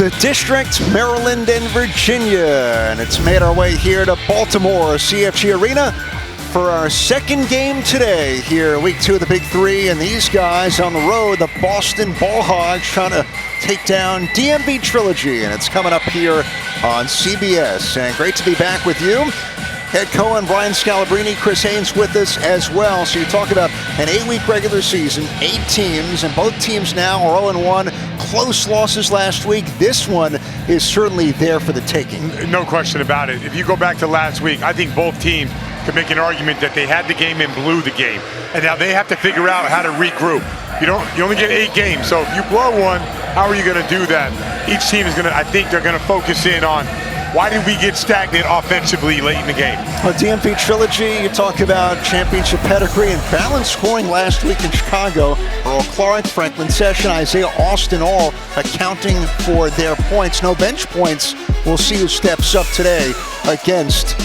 the District, Maryland, and Virginia. And it's made our way here to Baltimore CFG Arena for our second game today here, week 2 of the Big 3. And these guys on the road, the Boston Ball Hogs, trying to take down DMV Trilogy. And it's coming up here on CBS. And great to be back with you. Head Cohen, Brian Scalabrine, Chris Haynes with us as well. So you talk about an 8-week regular season, 8 teams, and both teams now are 0-1. Close losses last week. This one is certainly there for the taking. No question about it. If you go back to last week, I think both teams could make an argument that they had the game and blew the game. And now they have to figure out how to regroup. You only get 8 games, so if you blow one, how are you going to do that? Each team is going to, I think they're going to focus in on why did we get stagnant offensively late in the game? Well, DMV Trilogy, you talk about championship pedigree and balanced scoring last week in Chicago. Earl Clark, Franklin Session, Isaiah Austin all accounting for their points. No bench points. We'll see who steps up today against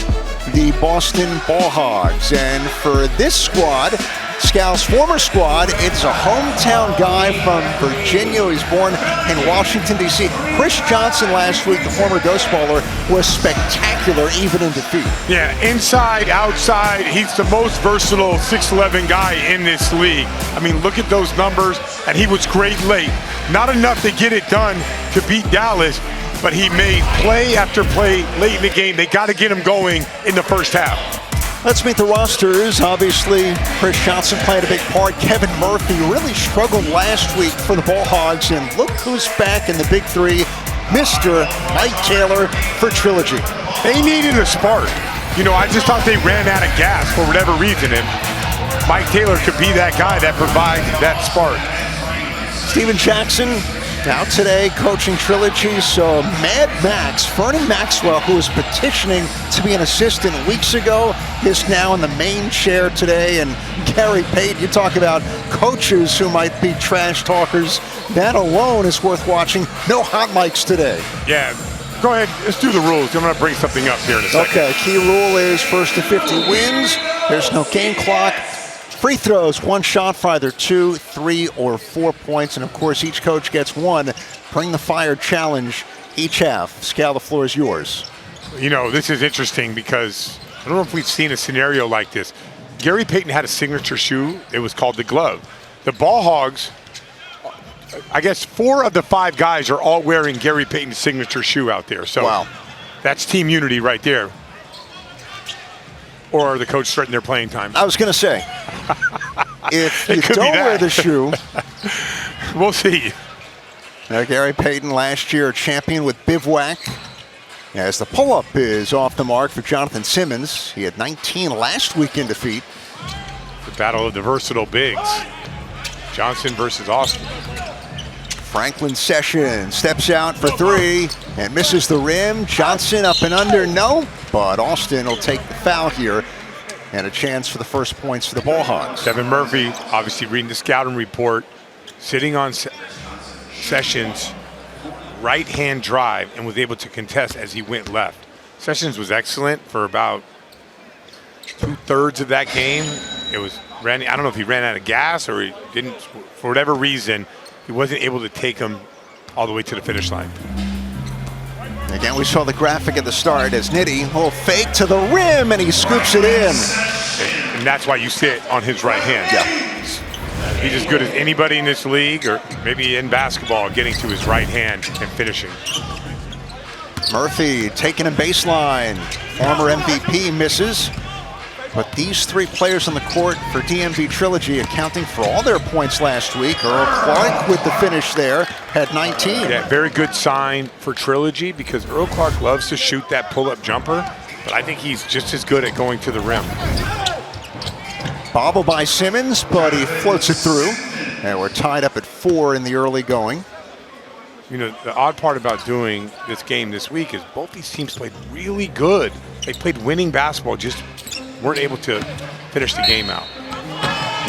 the Boston Ball Hogs. And for this squad, Scal's former squad, it's a hometown guy from Virginia. He's born in Washington, D.C. Chris Johnson last week, the former Ghost Baller, was spectacular even in defeat. Yeah, inside, outside, he's the most versatile 6'11" guy in this league. I mean, look at those numbers, and he was great late. Not enough to get it done to beat Dallas, but he made play after play late in the game. They got to get him going in the first half. Let's meet the rosters. Obviously, Chris Johnson played a big part. Kevin Murphy really struggled last week for the Ball Hogs, and look who's back in the Big 3, Mr. Mike Taylor for Trilogy. They needed a spark. You know, I just thought they ran out of gas for whatever reason, and Mike Taylor could be that guy that provides that spark. Steven Jackson out today coaching Trilogy. So Mad Max, Vernon Maxwell, who was petitioning to be an assistant weeks ago, is now in the main chair today. And Gary Payton, you talk about coaches who might be trash talkers. That alone is worth watching. No hot mics today. Yeah, go ahead. Let's do the rules. I'm going to bring something up here in a second. Okay, key rule is first to 50 wins. There's no game clock. Free throws, 1 shot for either 2, 3, or 4 points. And of course, each coach gets 1 Bring the Fire challenge each half. Scal, the floor is yours. You know, this is interesting because I don't know if we've seen a scenario like this. Gary Payton had a signature shoe. It was called the glove. The Ball Hogs, I guess 4 of the 5 guys are all wearing Gary Payton's signature shoe out there. So wow, that's team unity right there. Or are the coach threatening their playing time? I was going to say, if you don't wear the shoe, we'll see. Gary Payton last year, a champion with Bivouac. As the pull-up is off the mark for Jonathan Simmons. He had 19 last week in defeat. The battle of the versatile bigs. Johnson versus Austin. Franklin Session steps out for 3 and misses the rim. Johnson up and under, no. But Austin will take the foul here, and a chance for the first points for the Ball Hogs. Kevin Murphy, obviously reading the scouting report, sitting on Sessions' right-hand drive and was able to contest as he went left. Sessions was excellent for about 2/3 of that game. It was I don't know if he ran out of gas or he didn't, for whatever reason, he wasn't able to take him all the way to the finish line. Again, we saw the graphic at the start as Nitty, a little fake to the rim, and he scoops it in. And that's why you sit on his right hand. Yeah. He's as good as anybody in this league, or maybe in basketball, getting to his right hand and finishing. Murphy taking a baseline. Former MVP misses. But these 3 players on the court for DMV Trilogy accounting for all their points last week. Earl Clark with the finish there, had 19. Yeah, very good sign for Trilogy because Earl Clark loves to shoot that pull-up jumper, but I think he's just as good at going to the rim. Bobble by Simmons, but he floats it through. And we're tied up at 4 in the early going. You know, the odd part about doing this game this week is both these teams played really good. They played winning basketball, just weren't able to finish the game out.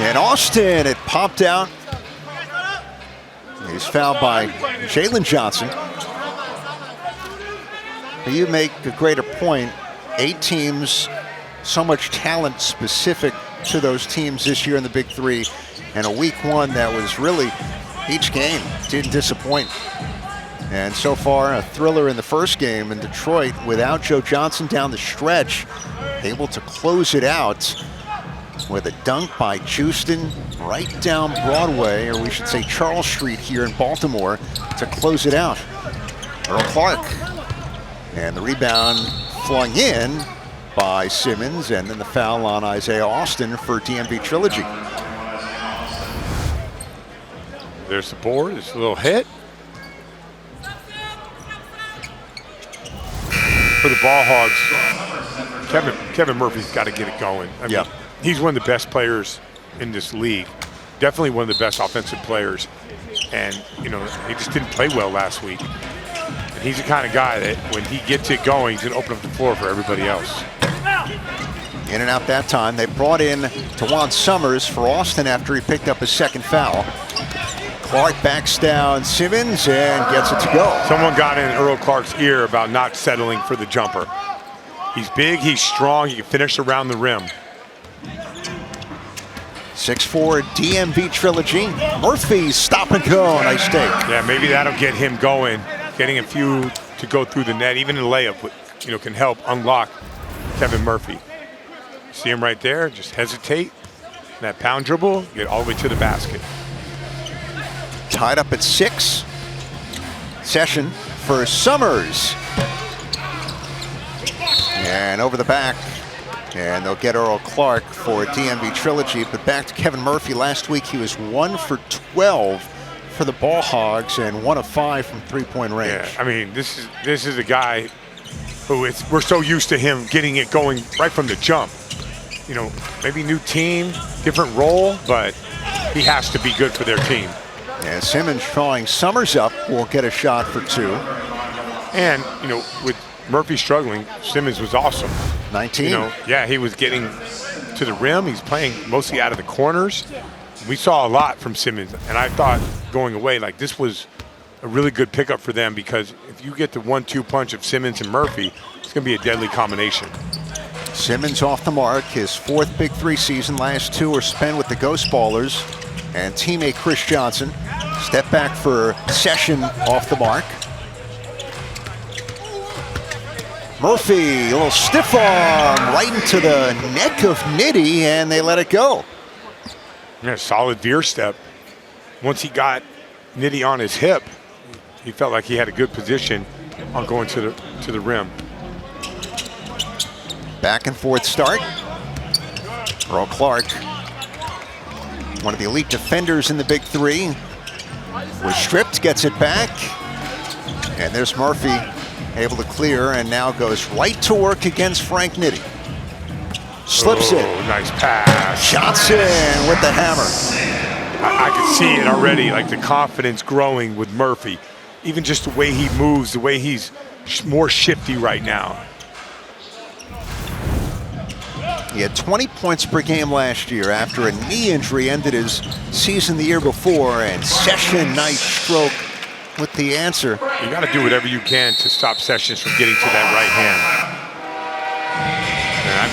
And Austin, it popped out. He's fouled by Jalen Johnson. You make a greater point. 8 teams, so much talent specific to those teams this year in the Big 3. And a week 1 that was really, each game didn't disappoint. And so far, a thriller in the first game in Detroit without Joe Johnson down the stretch. Able to close it out with a dunk by Houston right down Broadway, or we should say Charles Street here in Baltimore, to close it out. Earl Clark. And the rebound flung in by Simmons, and then the foul on Isaiah Austin for DMV Trilogy. There's the board. It's a little hit. For the Ball Hogs, Kevin Murphy's got to get it going. I mean, he's one of the best players in this league. Definitely one of the best offensive players. And, you know, he just didn't play well last week. And he's the kind of guy that when he gets it going, he's going to open up the floor for everybody else. In and out that time. They brought in Tawan Summers for Austin after he picked up his second foul. Clark backs down Simmons and gets it to go. Someone got in Earl Clark's ear about not settling for the jumper. He's big, he's strong, he can finish around the rim. 6'4" DMV Trilogy. Murphy, stop and go, nice take. Yeah, maybe that'll get him going. Getting a few to go through the net, even in a layup, you know, can help unlock Kevin Murphy. See him right there, just hesitate. That pound dribble, get all the way to the basket. Tied up at 6. Session for Summers. And over the back. And they'll get Earl Clark for DMV Trilogy. But back to Kevin Murphy. Last week he was 1 for 12 for the Ball Hogs and 1 of 5 from three-point range. Yeah, I mean, this is a guy who we're so used to him getting it going right from the jump. You know, maybe new team, different role, but he has to be good for their team. And Simmons drawing Summers up will get a shot for 2. And, you know, with Murphy struggling, Simmons was awesome. 19. You know, yeah, he was getting to the rim. He's playing mostly out of the corners. We saw a lot from Simmons, and I thought going away, like, this was a really good pickup for them, because if you get the 1-2 punch of Simmons and Murphy, it's going to be a deadly combination. Simmons off the mark, his 4th BIG3 season. Last 2 are spent with the Ghost Ballers and teammate Chris Johnson. Step back for Session off the mark. Murphy, a little stiff arm right into the neck of Nitty, and they let it go. Yeah, solid veer step. Once he got Nitty on his hip, he felt like he had a good position on going to the rim. Back and forth start. Earl Clark, one of the elite defenders in the BIG3, was stripped, gets it back. And there's Murphy, able to clear, and now goes right to work against Frank Nitty. Slips it. Nice pass. Johnson with the hammer. I could see it already, like the confidence growing with Murphy. Even just the way he moves, the way he's more shifty right now. He had 20 points per game last year after a knee injury ended his season the year before, and Session, nice stroke with the answer. You got to do whatever you can to stop Sessions from getting to that right hand. And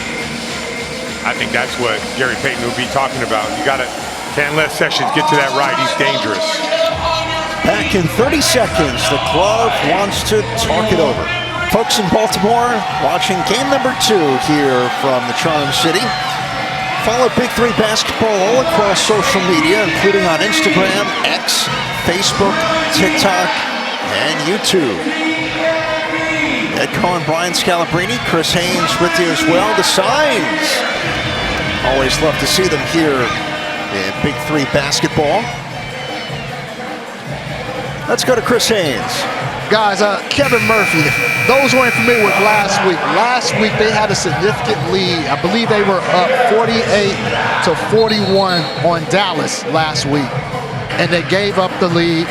I think that's what Gary Payton will be talking about. You can't let Sessions get to that right. He's dangerous. Back in 30 seconds, the Glove wants to talk it over. Folks in Baltimore watching game number 2 here from the Charm City. Follow BIG3 basketball all across social media, including on Instagram, X, Facebook, TikTok, and YouTube. Ed Cohen, Brian Scalabrine, Chris Haynes with you as well. The signs. Always love to see them here in BIG3 basketball. Let's go to Chris Haynes. Guys, Kevin Murphy, those who aren't familiar with last week they had a significant lead. I believe they were up 48-41 on Dallas last week. And they gave up the lead.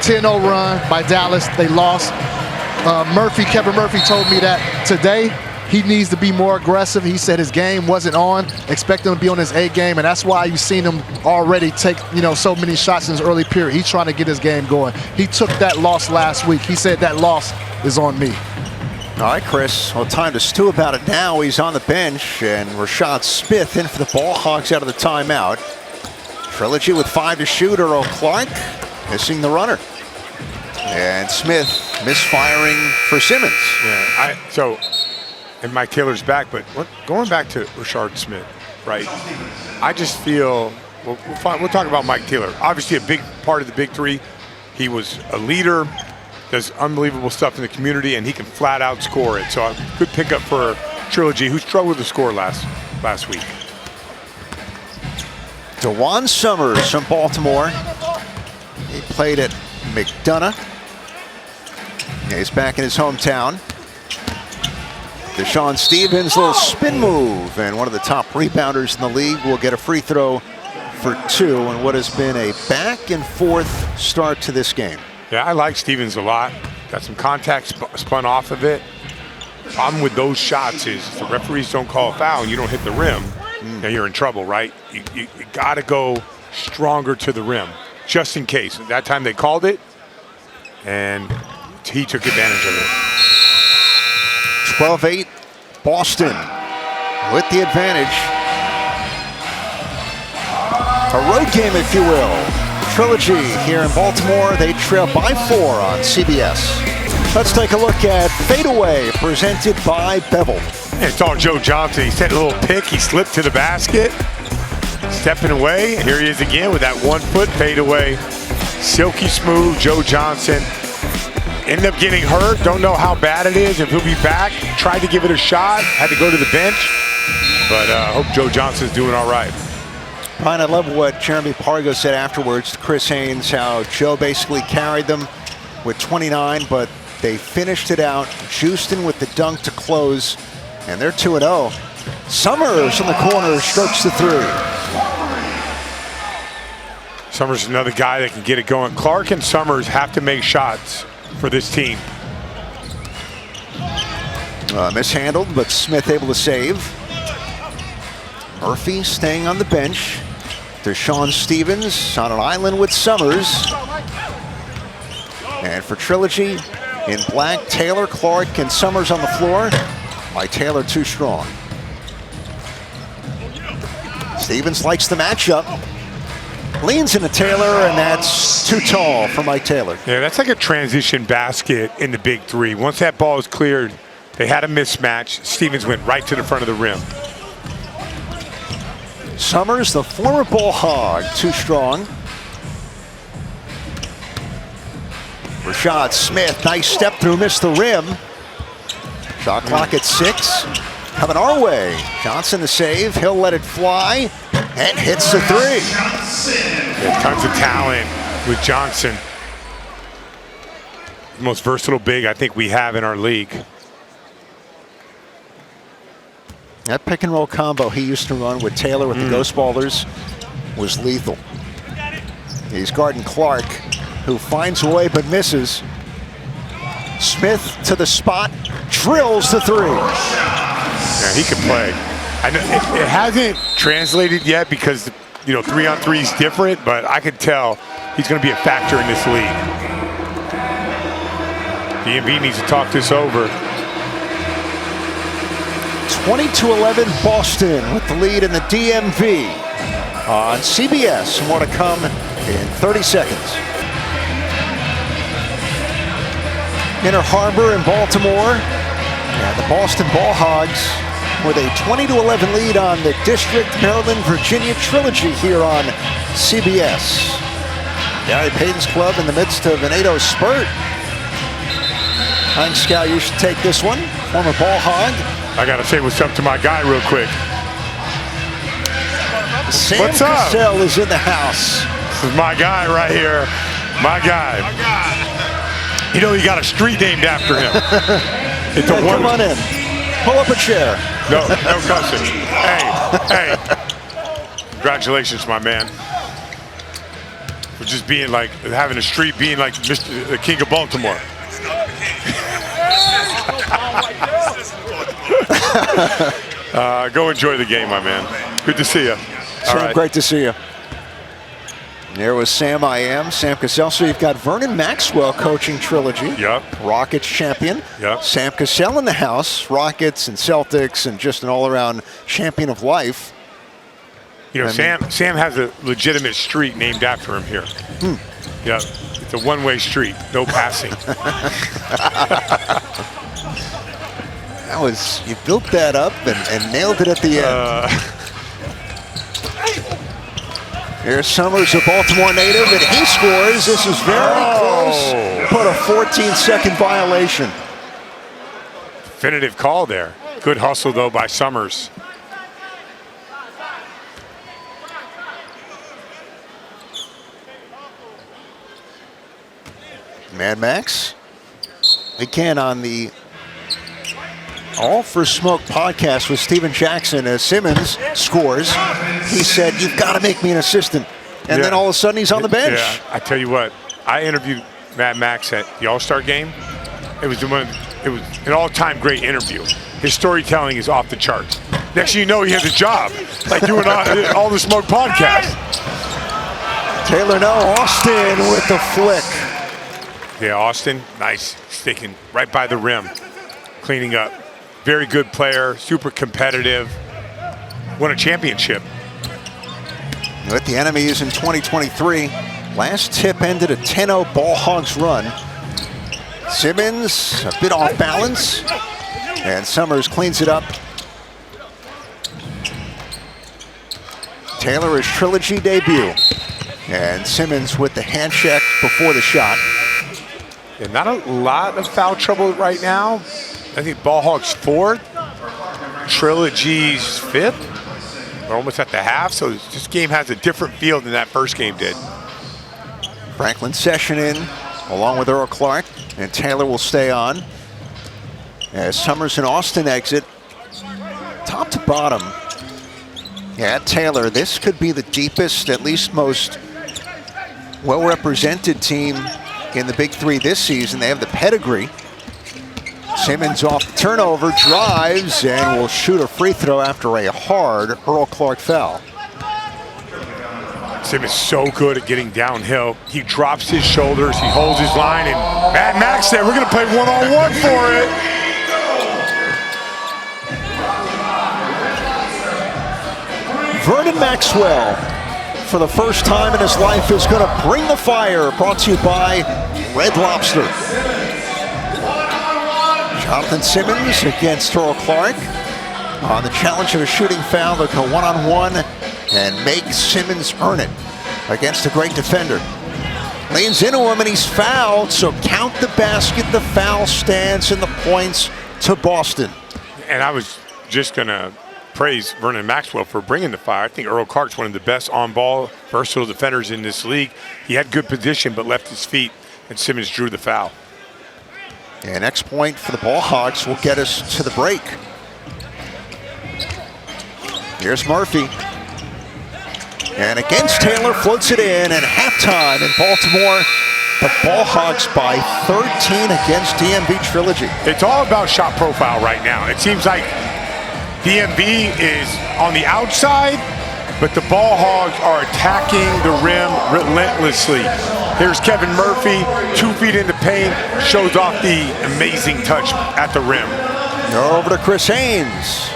10-0 run by Dallas. They lost. Kevin Murphy told me that today he needs to be more aggressive. He said his game wasn't on. Expect him to be on his A game, and that's why you've seen him already take, so many shots in his early period. He's trying to get his game going. He took that loss last week. He said that loss is on me. All right, Chris. Well, time to stew about it now. He's on the bench, and Rashad Smith in for the Ball Hogs out of the timeout. Trilogy with 5 to shoot. Earl Clark missing the runner. And Smith misfiring for Simmons. Yeah, and Mike Taylor's back, but going back to Rashard Smith, right? I just feel, we'll talk about Mike Taylor. Obviously a big part of the Big Three. He was a leader, does unbelievable stuff in the community, and he can flat out score it. So a good pickup for Trilogy, who struggled to score last week. DeJuan Summers from Baltimore. He played at McDonough. Yeah, he's back in his hometown. Deshaun Stevens, little spin move, and one of the top rebounders in the league will get a free throw for 2 in what has been a back and forth start to this game. Yeah, I like Stevens a lot. Got some contact spun off of it. Problem with those shots is if the referees don't call a foul and you don't hit the rim, now you're in trouble, right? You got to go stronger to the rim, just in case. That time they called it, and he took advantage of it. 12-8, Boston with the advantage. A road game, if you will. Trilogy here in Baltimore, they trail by 4 on CBS. Let's take a look at Fadeaway, presented by Bevel. And it's all Joe Johnson. He sent a little pick. He slipped to the basket, stepping away. And here he is again with that 1-foot fadeaway. Silky smooth, Joe Johnson. Ended up getting hurt. Don't know how bad it is, if he'll be back. Tried to give it a shot. Had to go to the bench. But I hope Joe Johnson's doing all right. Brian, I love what Jeremy Pargo said afterwards to Chris Haynes, how Joe basically carried them with 29, but they finished it out. Houston with the dunk to close, and they're 2-0. Summers in the corner strokes the 3. Summers is another guy that can get it going. Clark and Summers have to make shots for this team. Mishandled, but Smith able to save. Murphy staying on the bench. Deshaun Stevens on an island with Summers. And for Trilogy, in black, Taylor, Clark, and Summers on the floor. Mike Taylor too strong. Stevens likes the matchup. Leans into Taylor, and that's too tall for Mike Taylor. Yeah, that's like a transition basket in the Big Three. Once that ball is cleared, they had a mismatch. Stevens went right to the front of the rim. Summers, the former Bull Hog, too strong. Rashad Smith, nice step through, missed the rim. Shot clock at 6. Coming our way. Johnson the save. He'll let it fly and hits the 3. There's tons of talent with Johnson. The most versatile big I think we have in our league. That pick and roll combo he used to run with Taylor with the Ghost Ballers was lethal. He's guarding Clark, who finds a way but misses. Smith to the spot, drills the 3. Yeah, he can play. I know it hasn't translated yet because 3-on-3 is different, but I could tell he's going to be a factor in this league. DMV needs to talk this over. 20-11 Boston with the lead in the DMV on CBS. More to come in 30 seconds. Inner Harbor in Baltimore, and the Boston Ball Hogs with a 20-11 lead on the District Maryland Virginia Trilogy here on CBS. Gary Payton's club in the midst of an 8-0 spurt. Hank Scow, you should take this one. Former Ball Hog. I got to say what's up to my guy real quick. Sam What's up? Cassell is in the house. This is my guy right here. My guy. You know he got a street named after him. It's a Come on in. Pull up a chair. No cussing. Hey. Congratulations, my man. For just being like, having a street being like the King of Baltimore. Go enjoy the game, my man. Good to see you. Sam, right. Great to see you. There was Sam Cassell. So you've got Vernon Maxwell coaching Trilogy. Yep. Rockets champion. Yep. Sam Cassell in the house. Rockets and Celtics and just an all-around champion of life. You know, Sam has a legitimate street named after him here. Yeah, it's a one-way street, no passing. You built that up and nailed it at the end. Here's Summers, a Baltimore native, and he scores. This is very close, but a 14-second violation. Definitive call there. Good hustle, though, by Summers. Mad Max, again on the All for Smoke podcast with Steven Jackson. As Simmons scores, he said, "You've got to make me an assistant." And then all of a sudden he's on the bench. Yeah, I tell you what, I interviewed Mad Max at the All-Star game. It was an all-time great interview. His storytelling is off the charts. Next thing you know, he has a job, like doing all the Smoke podcast. Taylor Austin with the flick. Yeah, Austin, nice, sticking right by the rim, cleaning up. Very good player, super competitive, won a championship. With the enemies in 2023, last tip ended a 10-0 Ball Hogs run. Simmons a bit off balance, and Summers cleans it up. Taylor his Trilogy debut, and Simmons with the hand check before the shot. Yeah, not a lot of foul trouble right now. I think Ball Hogs 4th, Trilogy's 5th. We're almost at the half, so this game has a different feel than that first game did. Franklin Session in, along with Earl Clark, and Taylor will stay on. As Summers and Austin exit, top to bottom. Yeah, Taylor, this could be the deepest, at least most well-represented team in the Big Three this season. They have the pedigree. Simmons off the turnover, drives, and will shoot a free throw after a hard Earl Clark foul. Simmons so good at getting downhill. He drops his shoulders, he holds his line, and Mad Max said, we're going to play one-on-one for it. Vernon Maxwell, for the first time in his life, is going to bring the fire. Brought to you by Red Lobster. Jonathan Simmons against Earl Clark. On the challenge of a shooting foul, they'll go one-on-one and make Simmons earn it against a great defender. Leans into him and he's fouled, so count the basket. The foul stands and the points to Boston. And I was just going to praise Vernon Maxwell for bringing the fire. I think Earl Clark's one of the best on-ball, versatile defenders in this league. He had good position but left his feet, and Simmons drew the foul. And next point for the Ball Hogs will get us to the break. Here's Murphy. And against Taylor, floats it in, and halftime in Baltimore. The Ball Hogs by 13 against DMV Trilogy. It's all about shot profile right now. It seems like DMV is on the outside, but the Ball Hogs are attacking the rim relentlessly. Here's Kevin Murphy, 2 feet in the paint, shows off the amazing touch at the rim. Over to Chris Haynes.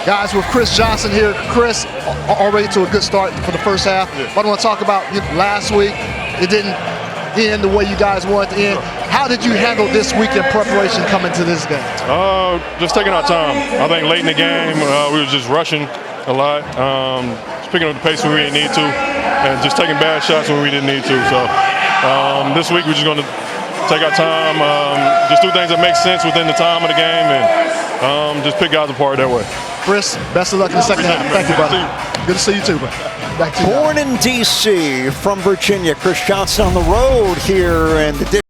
Guys, with Chris Johnson here. Chris, already to a good start for the first half. But I want to talk about last week. It didn't end the way you guys wanted to end. How did you handle this week in preparation coming to this game? Just taking our time. I think late in the game, we were just rushing a lot, just picking up the pace when we didn't need to, and just taking bad shots when we didn't need to. So this week we're just going to take our time, just do things that make sense within the time of the game, and just pick guys apart that way. Chris, best of luck in the second half. Thank you, brother. Good to see you too, bro. Back to you. Born in D.C., from Virginia, Chris Johnson on the road here, and the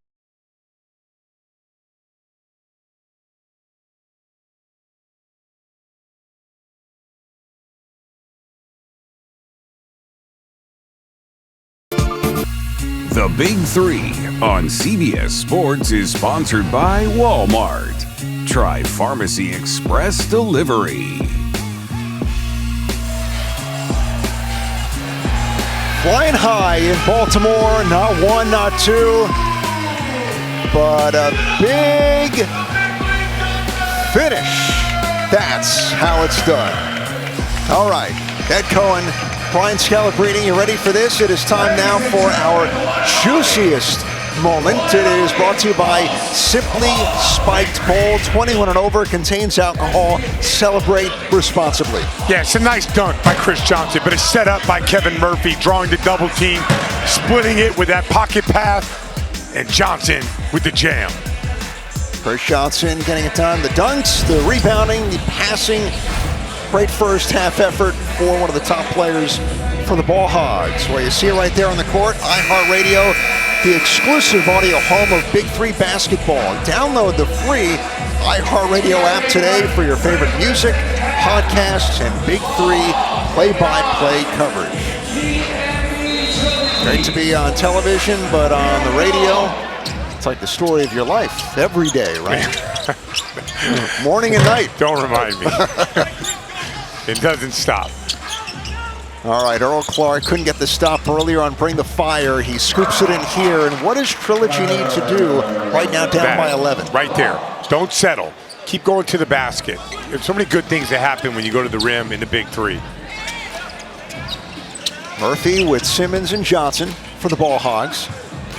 The Big Three on CBS Sports is sponsored by Walmart. Try Pharmacy Express Delivery. flying high in Baltimore, not one, not two, but a big finish. That's how it's done. All right, Ed Cohen Brian Scalabrine, you ready for this? It is time now for our juiciest moment. It is brought to you by Simply Spiked Bowl. 21 and over, contains alcohol. Celebrate responsibly. Yeah, it's a nice dunk by Chris Johnson, but it's set up by Kevin Murphy, drawing the double team, splitting it with that pocket pass, and Johnson with the jam. Chris Johnson getting it done. The dunks, the rebounding, the passing. Great first half effort for one of the top players for the Ball Hogs. Well, you see it right there on the court. iHeartRadio, the exclusive audio home of Big 3 basketball. Download the free iHeartRadio app today for your favorite music, podcasts, and Big 3 play-by-play coverage. Great to be on television, but on the radio, it's like the story of your life every day, right? Morning and night. Don't remind me. It doesn't stop. All right, Earl Clark couldn't get the stop earlier on Bring the Fire. He scoops it in here. And what does Trilogy need to do right now, down by 11? Right there. Don't settle. Keep going to the basket. There's so many good things that happen when you go to the rim in the Big 3. Murphy with Simmons and Johnson for the Ball Hogs.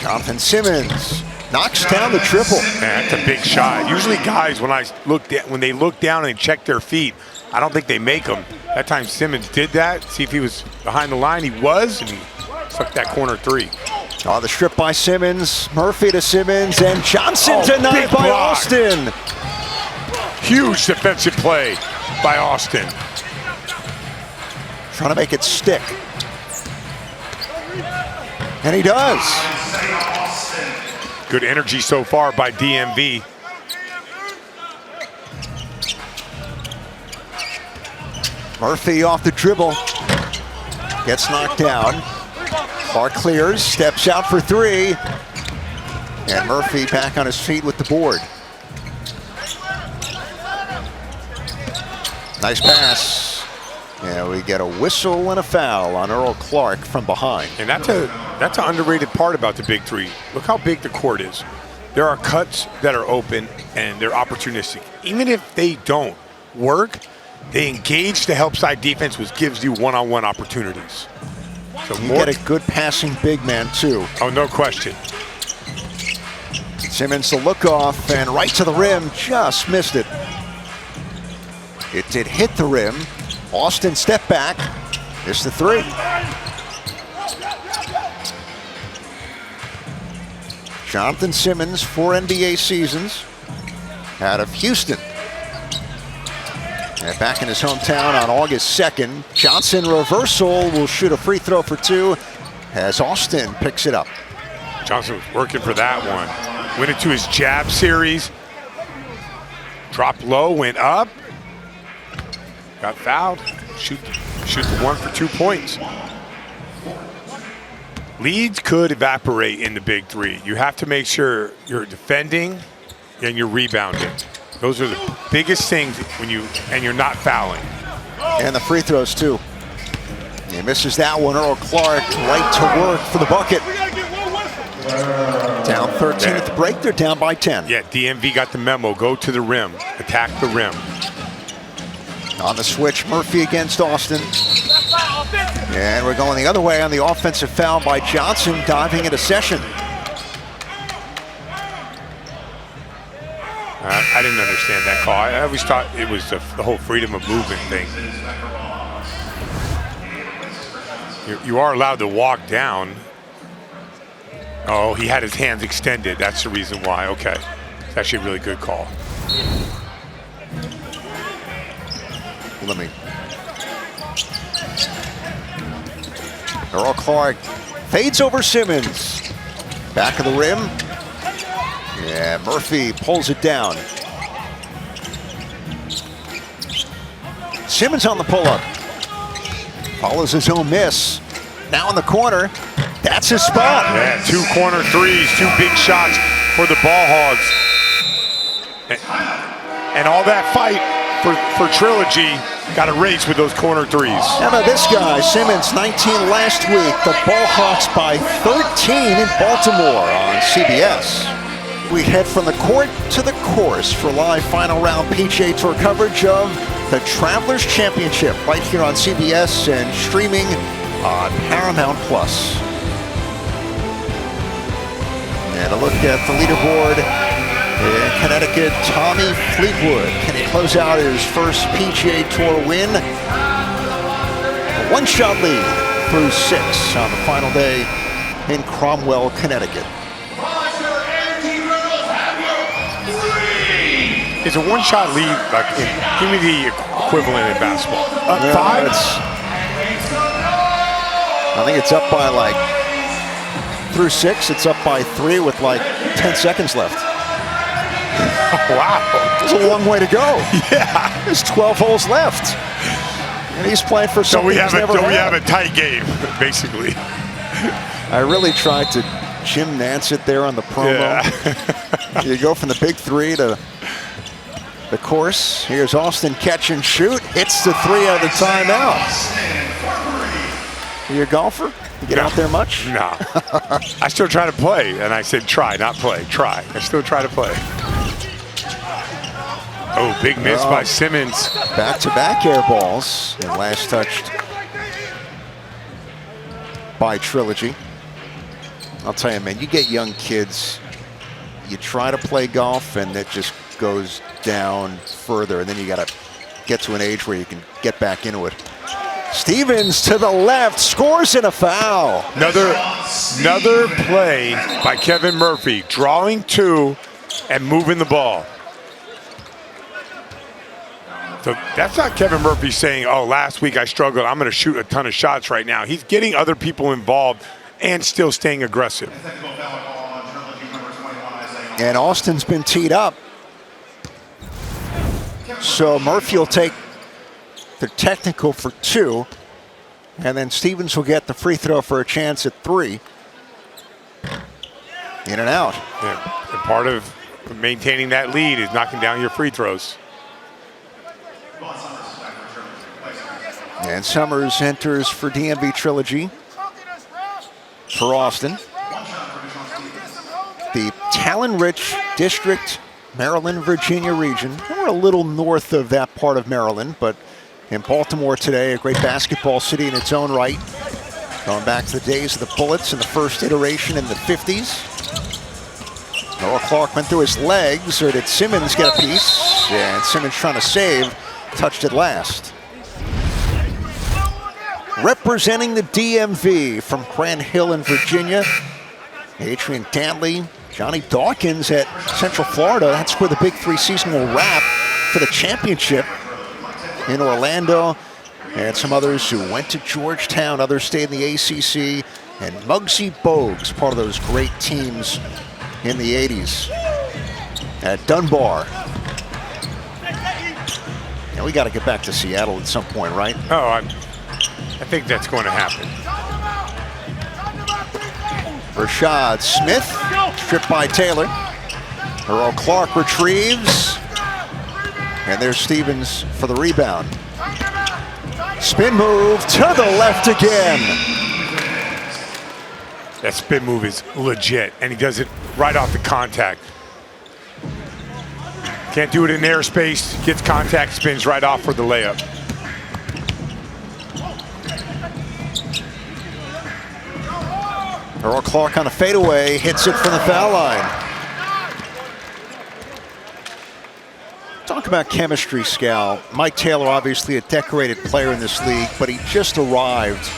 Jonathan Simmons knocks down the triple. Man, that's a big shot. Usually guys, when they look down and check their feet, I don't think they make them. That time Simmons did that. See if he was behind the line. He was, and he took that corner 3. Oh, the strip by Simmons. Murphy to Simmons, and Johnson denied by block. Austin. Huge defensive play by Austin. Trying to make it stick. And he does. Good energy so far by DMV. Murphy off the dribble. Gets knocked down. Clark clears, steps out for 3. And Murphy back on his feet with the board. Nice pass. Yeah, we get a whistle and a foul on Earl Clark from behind. And that's an underrated part about the Big 3. Look how big the court is. There are cuts that are open and they're opportunistic. Even if they don't work, they engage the help side defense, which gives you one-on-one opportunities. So You get a good passing big man too. Oh, no question. Simmons the look off and right to the rim, just missed it. It did hit the rim. Austin step back, missed the 3. Jonathan Simmons, 4 NBA seasons, out of Houston. And back in his hometown on August 2nd. Johnson reversal will shoot a free throw for 2 as Austin picks it up. Johnson was working for that one. Went into his jab series. Dropped low, went up. Got fouled. Shoot the 1 for 2 points. Leads could evaporate in the Big 3. You have to make sure you're defending and you're rebounding. Those are the biggest things when you're not fouling. And the free throws too. He misses that one. Earl Clark right to work for the bucket. Down 13 at the break. They're down by 10. Yeah, DMV got the memo. Go to the rim. Attack the rim. On the switch, Murphy against Austin. And we're going the other way on the offensive foul by Johnson, diving into Session. I didn't understand that call. I always thought it was the whole freedom of movement thing. You are allowed to walk down. Oh, he had his hands extended. That's the reason why. Okay. It's actually a really good call. Let me. Earl Clark fades over Simmons. Back of the rim. Yeah, Murphy pulls it down. Simmons on the pull-up. Follows his own miss. Now in the corner. That's his spot. Yeah, 2 corner threes, 2 big shots for the Ball Hogs. And all that fight for Trilogy got a race with those corner threes. How about this guy? Simmons, 19 last week. The Ball Hogs by 13 in Baltimore on CBS. We head from the court to the course for live final round PGA Tour coverage of the Travelers Championship right here on CBS and streaming on Paramount Plus. And a look at the leaderboard in Connecticut, Tommy Fleetwood. Can he close out his first PGA Tour win? A one-shot lead through 6 on the final day in Cromwell, Connecticut. It's a one-shot lead, like, give me the equivalent in basketball. Yeah, 5? I think it's up by like, through 6, it's up by 3 with like 10 seconds left. Wow. It's a long way to go. Yeah. There's 12 holes left. And he's playing for something We have a a tight game, basically. I really tried to Jim Nance it there on the promo. Yeah. You go from the big 3 to the course. Here's Austin catch and shoot. Hits the 3 out of the timeout. Are you a golfer? You get out there much? No. I still try to play. And I said try, not play. Try. I still try to play. Oh, big miss by Simmons. Back-to-back air balls. And last touched by Trilogy. I'll tell you, man, you get young kids, you try to play golf, and it just goes down further. And then you got to get to an age where you can get back into it. Stevens to the left, scores in a foul. Another play by Kevin Murphy, drawing 2 and moving the ball. So that's not Kevin Murphy saying, oh, last week I struggled, I'm going to shoot a ton of shots right now. He's getting other people involved and still staying aggressive. And Austin's been teed up. So Murphy will take the technical for 2. And then Stevens will get the free throw for a chance at 3. In and out. Yeah, and part of maintaining that lead is knocking down your free throws. And Summers enters for DMV Trilogy for Austin. The talent-rich district, Maryland, Virginia region. We're a little north of that part of Maryland, but in Baltimore today, a great basketball city in its own right. Going back to the days of the Bullets in the first iteration in the 50s. Noah Clark went through his legs, or did Simmons get a piece? Yeah, and Simmons trying to save, touched it last. Representing the DMV from Grand Hill in Virginia, Adrian Dantley, Johnny Dawkins at Central Florida. That's where the Big 3 season will wrap for the championship in Orlando. And some others who went to Georgetown, others stayed in the ACC. And Muggsy Bogues, part of those great teams in the 80s at Dunbar. Now we got to get back to Seattle at some point, right? Oh, I think that's going to happen. Rashad Smith, stripped by Taylor. Earl Clark retrieves. And there's Stevens for the rebound. Spin move to the left again. That spin move is legit, and he does it right off the contact. Can't do it in airspace, gets contact, spins right off for the layup. Earl Clark on a fadeaway, hits it from the foul line. Talk about chemistry, Scal. Mike Taylor, obviously a decorated player in this league, but he just arrived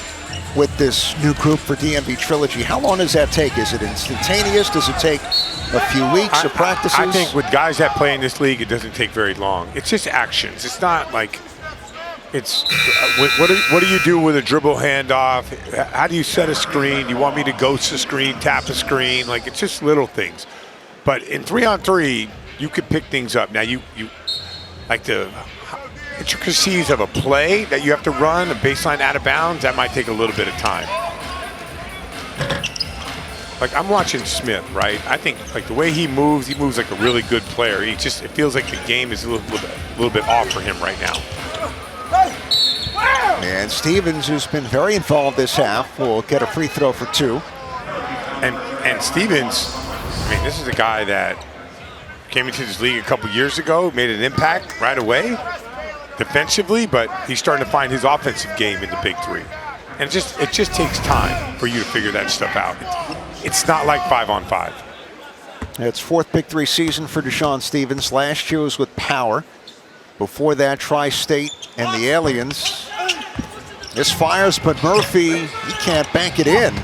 with this new group for DMV Trilogy. How long does that take? Is it instantaneous? Does it take a few weeks of practices? I think with guys that play in this league, it doesn't take very long. It's just actions. It's not like, it's, what do you do with a dribble handoff? How do you set a screen? You want me to ghost a screen, tap a screen? Like, it's just little things. But in 3-on-3, you could pick things up. Now, you like the intricacies of a play that you have to run, a baseline out of bounds, that might take a little bit of time. Like, I'm watching Smith, right? I think, like, the way he moves like a really good player. It feels like the game is a little bit off for him right now. And Stevens, who's been very involved this half, will get a free throw for 2. And Stevens, I mean, this is a guy that came into this league a couple years ago, made an impact right away defensively, but he's starting to find his offensive game in the Big 3. And it just takes time for you to figure that stuff out. It's not like 5-on-5. It's fourth Big 3 season for Deshaun Stevens. Last year was with Power. Before that, Tri-State and the Aliens. This fires, but Murphy, he can't bank it in.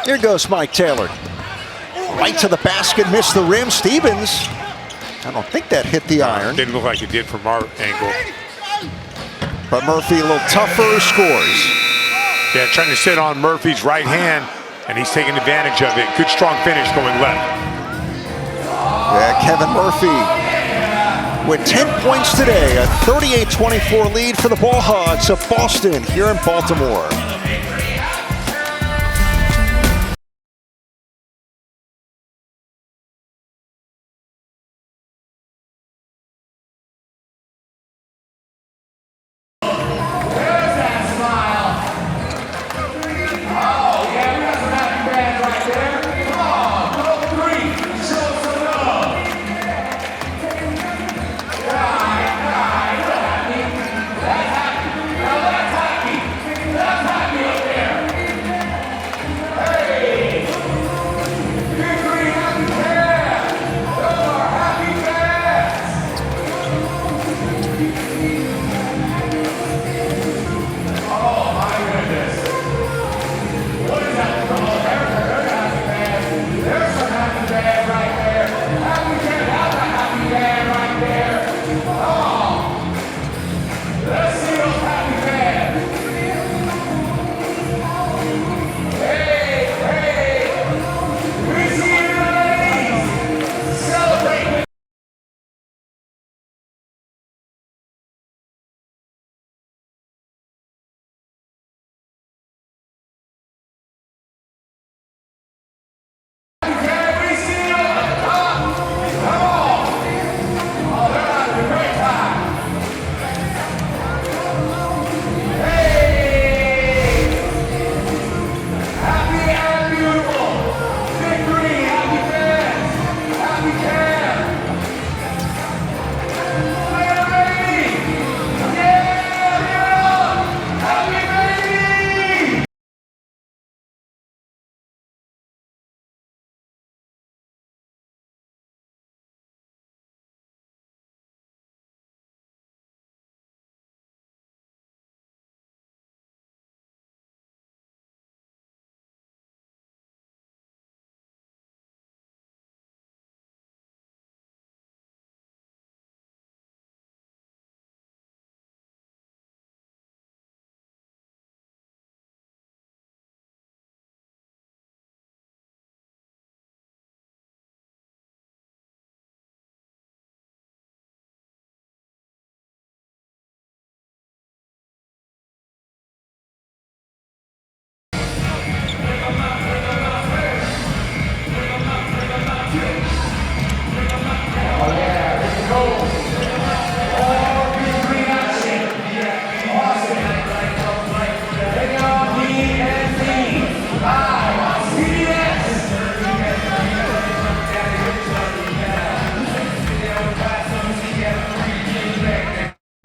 Here goes Mike Taylor. Right to the basket, missed the rim. Stevens, I don't think that hit the iron. Didn't look like it did from our angle. But Murphy a little tougher, scores. Yeah, trying to sit on Murphy's right hand, and he's taking advantage of it. Good strong finish going left. Yeah, Kevin Murphy with 10 points today. A 38-24 lead for the Ball Hogs of Boston here in Baltimore.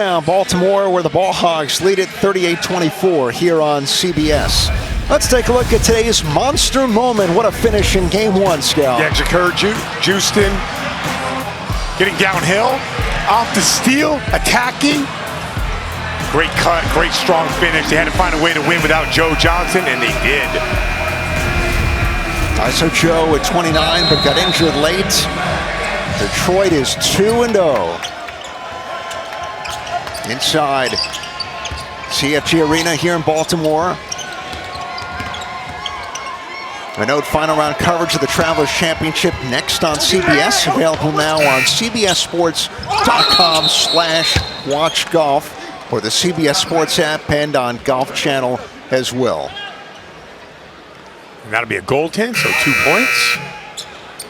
Now Baltimore, where the Ball Hogs lead it 38-24 here on CBS. Let's take a look at today's monster moment. What a finish in game one, Scal. Yeah, Jakir Houston getting downhill, off the steal, attacking. Great cut, great strong finish. They had to find a way to win without Joe Johnson, and they did. ISO Joe at 29, but got injured late. Detroit is 2-0. Inside CFG Arena here in Baltimore. A note, final round coverage of the Travelers Championship next on CBS. Available now on cbssports.com/watchgolf or the CBS Sports app and on Golf Channel as well. And that'll be a goaltend, so 2 points.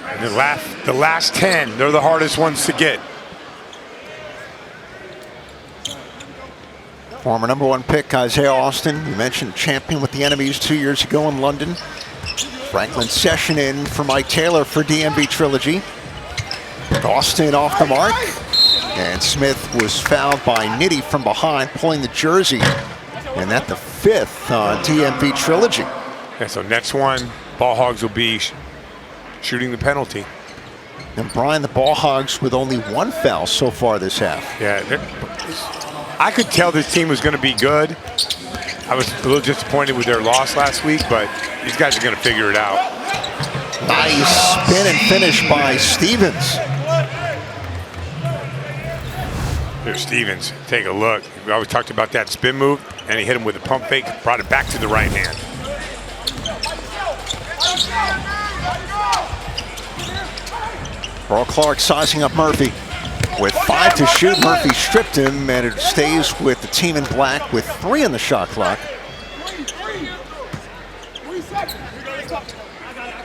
And the last 10, they're the hardest ones to get. Former #1 pick Isaiah Austin, you mentioned champion with the enemies 2 years ago in London. Franklin Session in for Mike Taylor for DMV Trilogy. Austin off the mark. And Smith was fouled by Nitty from behind, pulling the jersey. And that's the 5th on DMV Trilogy. Yeah, so next one, Ball Hogs will be shooting the penalty. And Brian, the Ball Hogs with only 1 foul so far this half. Yeah, I could tell this team was going to be good. I was a little disappointed with their loss last week, but these guys are going to figure it out. Nice spin and finish by Stevens. There's Stevens. Take a look. We always talked about that spin move, and he hit him with a pump fake, brought it back to the right hand. Earl Clark sizing up Murphy. With 5 to shoot, Murphy stripped him, and it stays with the team in black with 3 on the shot clock.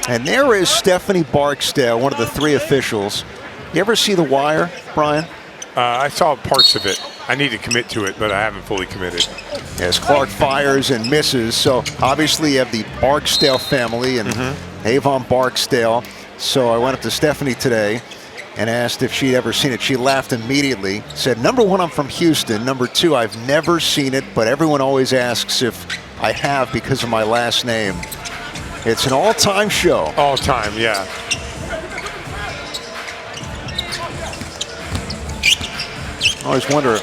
And there is Stephanie Barksdale, one of the 3 officials. You ever see The Wire, Brian? I saw parts of it. I need to commit to it, but I haven't fully committed. As Clark fires and misses, so obviously you have the Barksdale family and Avon Barksdale. So I went up to Stephanie today and asked if she'd ever seen it. She laughed immediately, said, number 1, I'm from Houston. Number 2, I've never seen it, but everyone always asks if I have because of my last name. It's an all-time show. All time, yeah. I always wonder,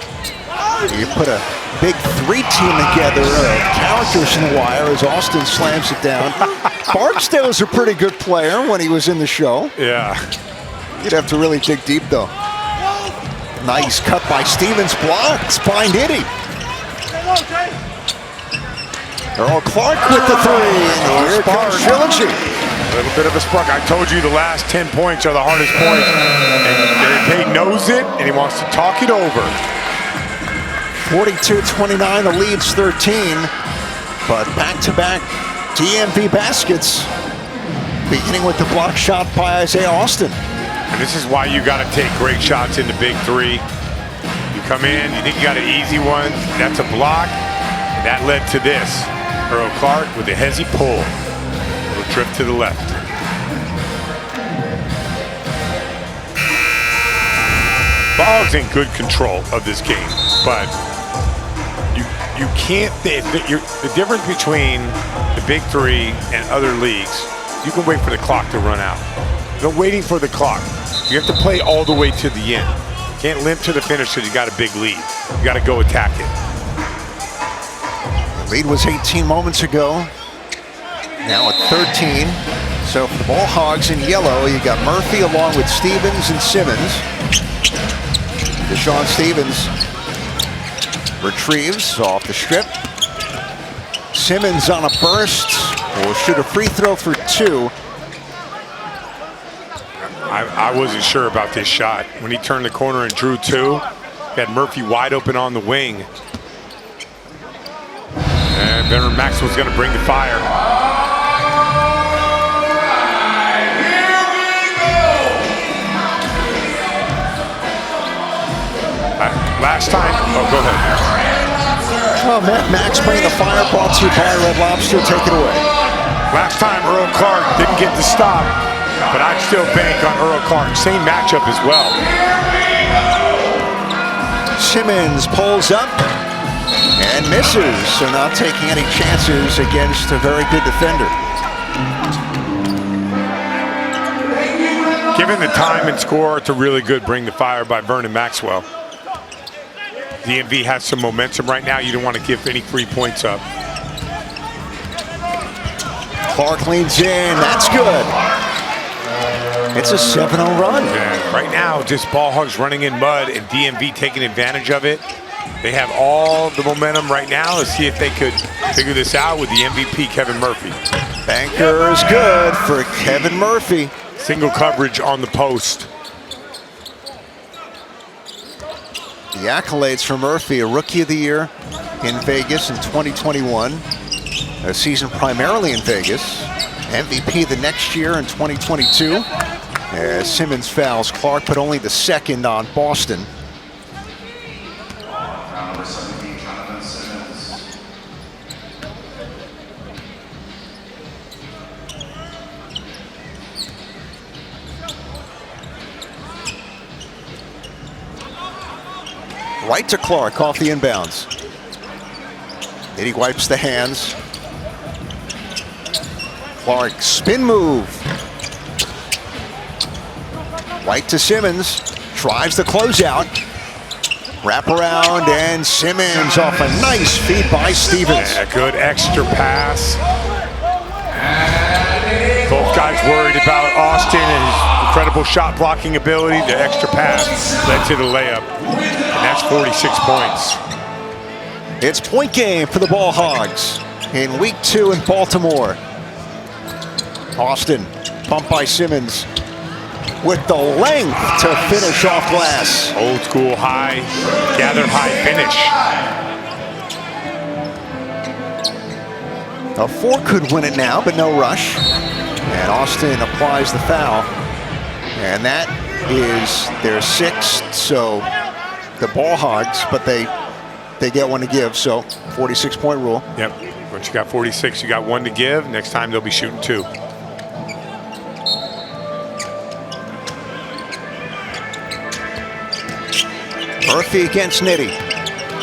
you put a big 3 team together, characters in The Wire as Austin slams it down. Barksdale was a pretty good player when he was in the show. Yeah. You'd have to really dig deep, though. Nice cut by Stevens, blocked by Nitty. Earl Clark with the 3, and here comes Trilogy. A little bit of a spark. I told you the last 10 points are the hardest points. And Gary Payton knows it, and he wants to talk it over. 42-29, the lead's 13. But back-to-back DMV baskets, beginning with the block shot by Isaiah Austin. And this is why you got to take great shots in the big 3. You come in, you think you got an easy one, that's a block, and that led to this. Earl Clark with a hezzy pull. Little trip to the left. Ball's in good control of this game, but you can't. The difference between the big 3 and other leagues, you can wait for the clock to run out. No waiting for the clock. You have to play all the way to the end. You can't limp to the finish because you got a big lead. You got to go attack it. Lead was 18 moments ago. Now at 13. So for the Ball Hogs in yellow, you got Murphy along with Stevens and Simmons. Deshaun Stevens retrieves off the strip. Simmons on a burst. Will shoot a free throw for 2. I wasn't sure about this shot. When he turned the corner and drew 2, had Murphy wide open on the wing. And Vernon Maxwell's going to bring the fire. Last time, oh, go ahead. Oh, Max bringing the fire, brought to you by Red Lobster. Take it away. Last time Earl Clark didn't get the stop, but I'd still bank on Earl Clark. Same matchup as well. Simmons pulls up and misses, so not taking any chances against a very good defender. Given the time and score, it's a really good bring the fire by Vernon Maxwell. DMV has some momentum right now. You don't want to give any free points up. Clark leans in, that's good. It's a 7-0 run. Yeah, right now, just Ball Hogs running in mud and DMV taking advantage of it. They have all the momentum right now. Let's see if they could figure this out with the MVP, Kevin Murphy. Banker is good for Kevin Murphy. Single coverage on the post. The accolades for Murphy, a Rookie of the Year in Vegas in 2021. A season primarily in Vegas. MVP the next year in 2022. As Simmons fouls Clark, but only the 2nd on Boston. Right to Clark off the inbounds. Nitty wipes the hands. Clark, spin move. White to Simmons. Drives the closeout. Wrap around, and Simmons off a nice feed by Stevens. Yeah, good extra pass. Both guys worried about Austin and his incredible shot blocking ability. The extra pass led to the layup, and that's 46 points. It's point game for the Ball Hogs in week 2 in Baltimore. Austin, pumped by Simmons, with the length to finish off glass. Old school high, gather high finish. A 4 could win it now, but no rush. And Austin applies the foul. And that is their 6th, so the Ball Hogs, but they get one to give, so 46-point rule. Yep, once you got 46, you got 1 to give. Next time they'll be shooting 2. Murphy against Nitty.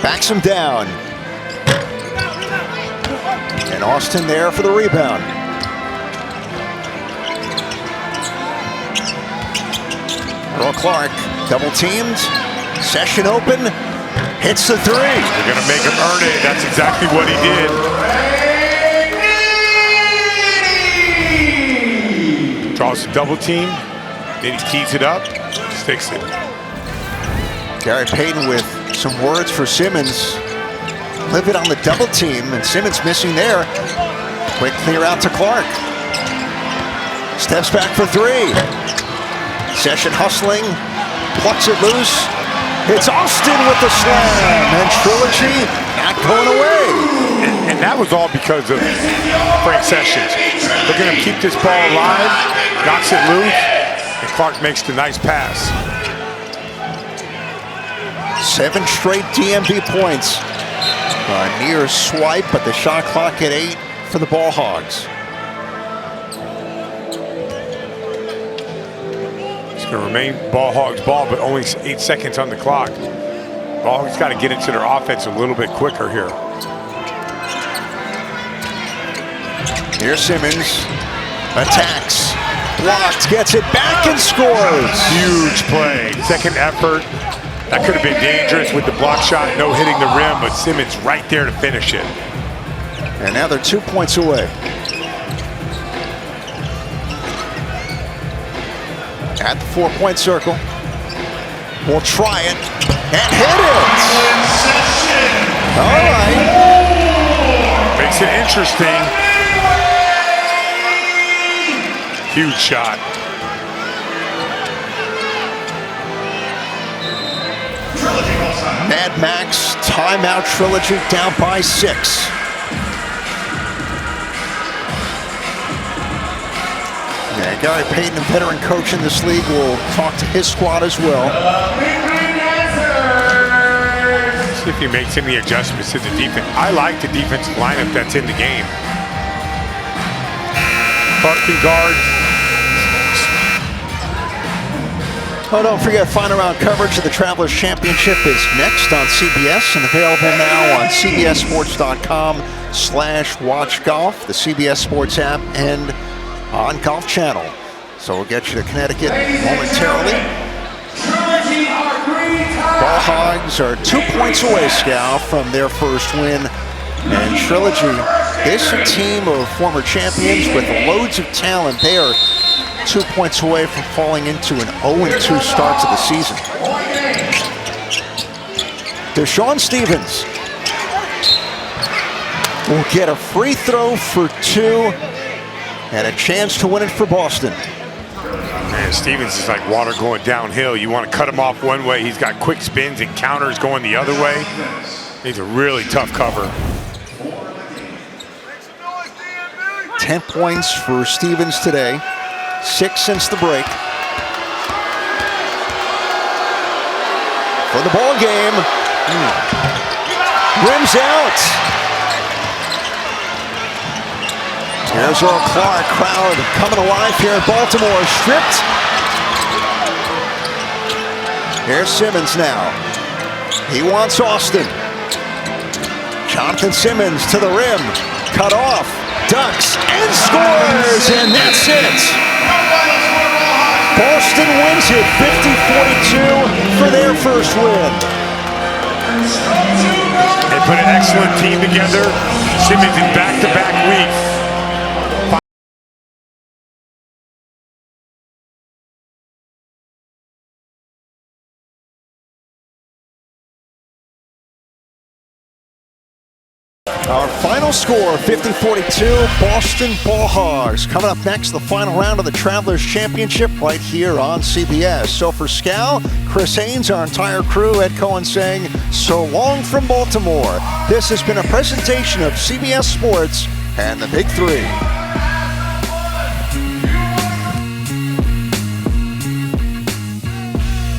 Backs him down. And Austin there for the rebound. Earl Clark, double teamed. Session open. Hits the 3. They're going to make him earn it. That's exactly what he did. Draws a double team. Then he tees it up. Sticks it. Gary Payton with some words for Simmons. Live it on the double team, and Simmons missing there. Quick clear out to Clark. Steps back for 3. Session hustling, plucks it loose. It's Austin with the slam, and Trilogy not going away. And that was all because of Frank Sessions. They're going to keep this ball alive, knocks it loose, and Clark makes the nice pass. 7 straight DMV points. A near swipe, but the shot clock at 8 for the Ball Hogs. It's going to remain Ball Hogs ball, but only 8 seconds on the clock. Ball Hogs got to get into their offense a little bit quicker here. Here's Simmons. Attacks. Blocked. Gets it back and scores. Huge play. Second effort. That could have been dangerous with the block shot, no hitting the rim, but Simmons right there to finish it. And now they're 2 points away. At the 4-point circle. We'll try it. And hit it! All right. Makes it interesting. Huge shot. Mad Max, timeout Trilogy, down by 6. Yeah, Gary Payton, a veteran coach in this league, will talk to his squad as well. See if he makes any adjustments to the defense. I like the defensive lineup that's in the game. Clark can guard. Oh, don't forget, final round coverage of the Travelers Championship is next on CBS and available now on cbssports.com/watchgolf, the CBS Sports app, and on Golf Channel. So we'll get you to Connecticut momentarily. Ball Hogs are 2 points away, Scal, from their first win. And Trilogy, this a team of former champions with loads of talent. They are 2 points away from falling into an 0-2 start to the season. Deshaun Stevens will get a free throw for 2 and a chance to win it for Boston. Man, Stevens is like water going downhill. You want to cut him off one way. He's got quick spins and counters going the other way. He's a really tough cover. 10 points for Stevens today. 6 since the break. For the ball game. Rims out. Here's Earl Clark. Crowd coming alive here in Baltimore. Stripped. Here's Simmons now. He wants Austin. Jonathan Simmons to the rim. Cut off. Ducks and scores. And that's it. Boston wins it 50-42 for their first win. They put an excellent team together. Simmons in back-to-back weeks. Our final score, 50-42, Boston Ball Hogs. Coming up next, the final round of the Travelers Championship right here on CBS. So for Scal, Chris Haynes, our entire crew, Ed Cohen saying, so long from Baltimore. This has been a presentation of CBS Sports and the Big 3.